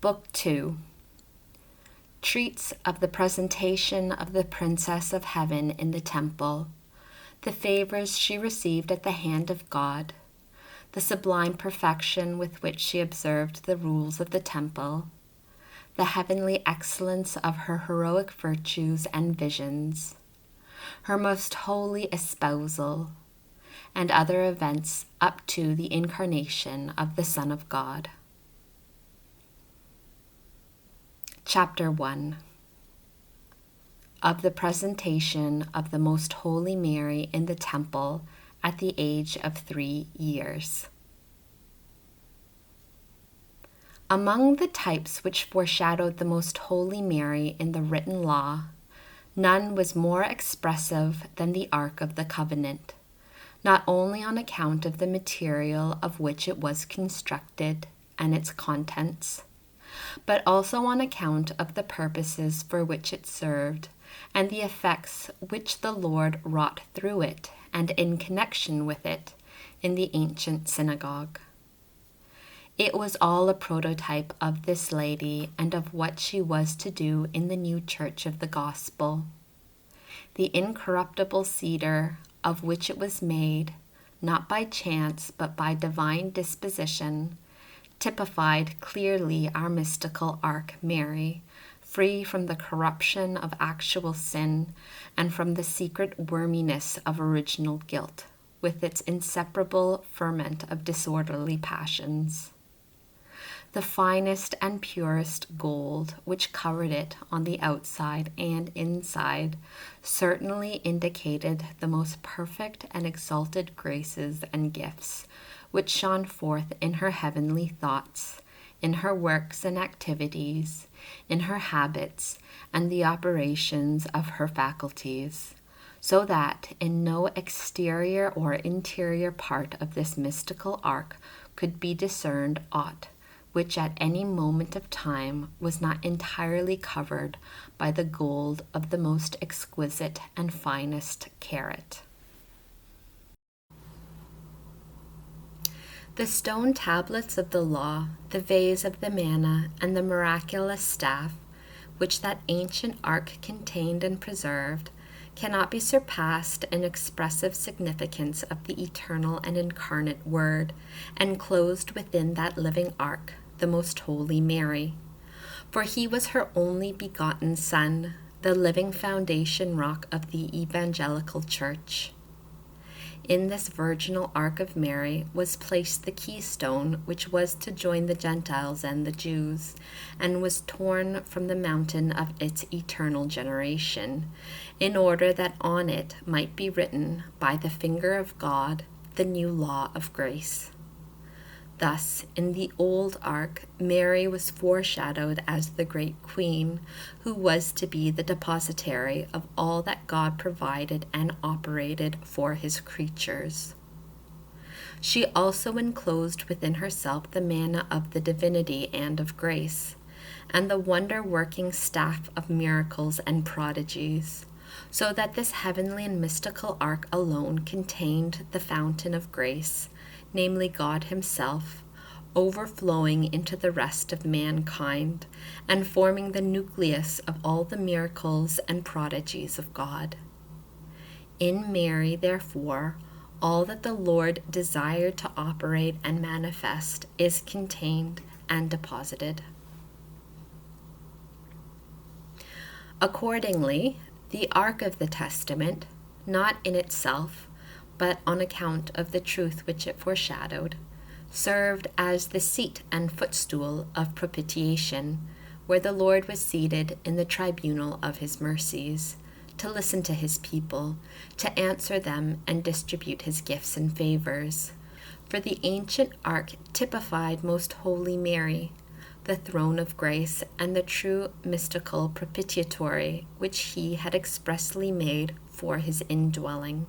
Book 2 treats of the presentation of the Princess of Heaven in the temple, the favors she received at the hand of God, the sublime perfection with which she observed the rules of the temple, the heavenly excellence of her heroic virtues and visions, her most holy espousal, and other events up to the incarnation of the Son of God. Chapter 1 of the presentation of the Most Holy Mary in the temple at the age of 3 years. Among the types which foreshadowed the Most Holy Mary in the written law, none was more expressive than the Ark of the Covenant, not only on account of the material of which it was constructed and its contents, but also on account of the purposes for which it served and the effects which the Lord wrought through it and in connection with it in the ancient synagogue. It was all a prototype of this lady and of what she was to do in the new church of the gospel. The incorruptible cedar of which it was made, not by chance but by divine disposition, typified clearly our mystical Ark Mary, free from the corruption of actual sin and from the secret worminess of original guilt, with its inseparable ferment of disorderly passions. The finest and purest gold, which covered it on the outside and inside, certainly indicated the most perfect and exalted graces and gifts, which shone forth in her heavenly thoughts, in her works and activities, in her habits, and the operations of her faculties, so that in no exterior or interior part of this mystical ark could be discerned aught which at any moment of time was not entirely covered by the gold of the most exquisite and finest carat. The stone tablets of the law, the vase of the manna, and the miraculous staff, which that ancient ark contained and preserved, cannot be surpassed in expressive significance of the eternal and incarnate Word, enclosed within that living ark, the Most Holy Mary. For he was her only begotten Son, the living foundation rock of the evangelical Church. In this virginal ark of Mary was placed the keystone which was to join the Gentiles and the Jews, and was torn from the mountain of its eternal generation, in order that on it might be written by the finger of God the new law of grace. Thus, in the old ark, Mary was foreshadowed as the great queen, who was to be the depositary of all that God provided and operated for his creatures. She also enclosed within herself the manna of the divinity and of grace, and the wonder-working staff of miracles and prodigies, so that this heavenly and mystical ark alone contained the fountain of grace, namely God himself, overflowing into the rest of mankind and forming the nucleus of all the miracles and prodigies of God. In Mary, therefore, all that the Lord desired to operate and manifest is contained and deposited. Accordingly, the Ark of the Testament, not in itself, but on account of the truth which it foreshadowed, served as the seat and footstool of propitiation, where the Lord was seated in the tribunal of his mercies, to listen to his people, to answer them and distribute his gifts and favors. For the ancient ark typified Most Holy Mary, the throne of grace and the true mystical propitiatory which he had expressly made for his indwelling.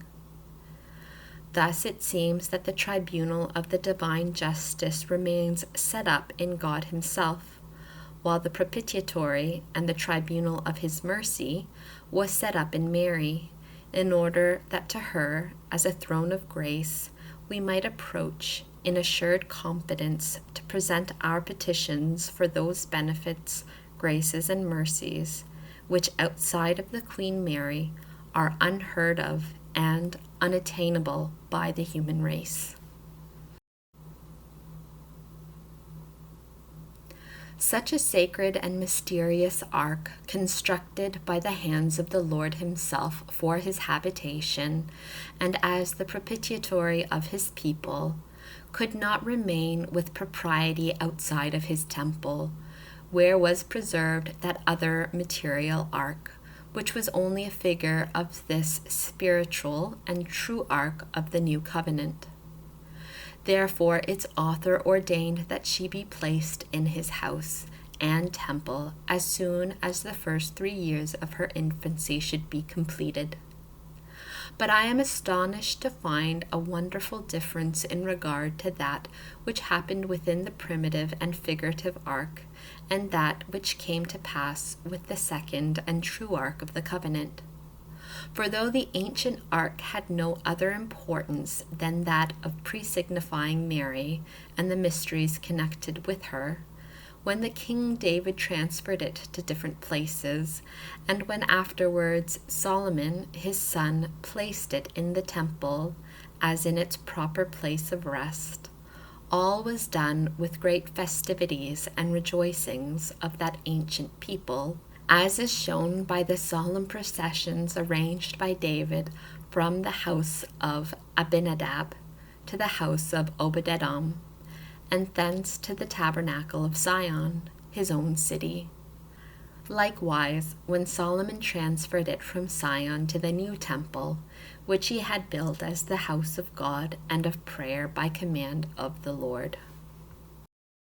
Thus it seems that the tribunal of the divine justice remains set up in God himself, while the propitiatory and the tribunal of his mercy was set up in Mary, in order that to her, as a throne of grace, we might approach in assured confidence to present our petitions for those benefits, graces, and mercies which outside of the Queen Mary are unheard of and unattainable by the human race. Such a sacred and mysterious ark, constructed by the hands of the Lord himself for his habitation, and as the propitiatory of his people, could not remain with propriety outside of his temple, where was preserved that other material ark, which was only a figure of this spiritual and true ark of the new covenant. Therefore its author ordained that she be placed in his house and temple as soon as the first 3 years of her infancy should be completed. But I am astonished to find a wonderful difference in regard to that which happened within the primitive and figurative ark, and that which came to pass with the second and true ark of the covenant. For though the ancient ark had no other importance than that of presignifying Mary and the mysteries connected with her, when the King David transferred it to different places, and when afterwards Solomon his son placed it in the temple as in its proper place of rest, all was done with great festivities and rejoicings of that ancient people, as is shown by the solemn processions arranged by David from the house of Abinadab to the house of Obed-Edom, and thence to the tabernacle of Zion, his own city. Likewise, when Solomon transferred it from Zion to the new temple, which he had built as the house of God and of prayer by command of the Lord.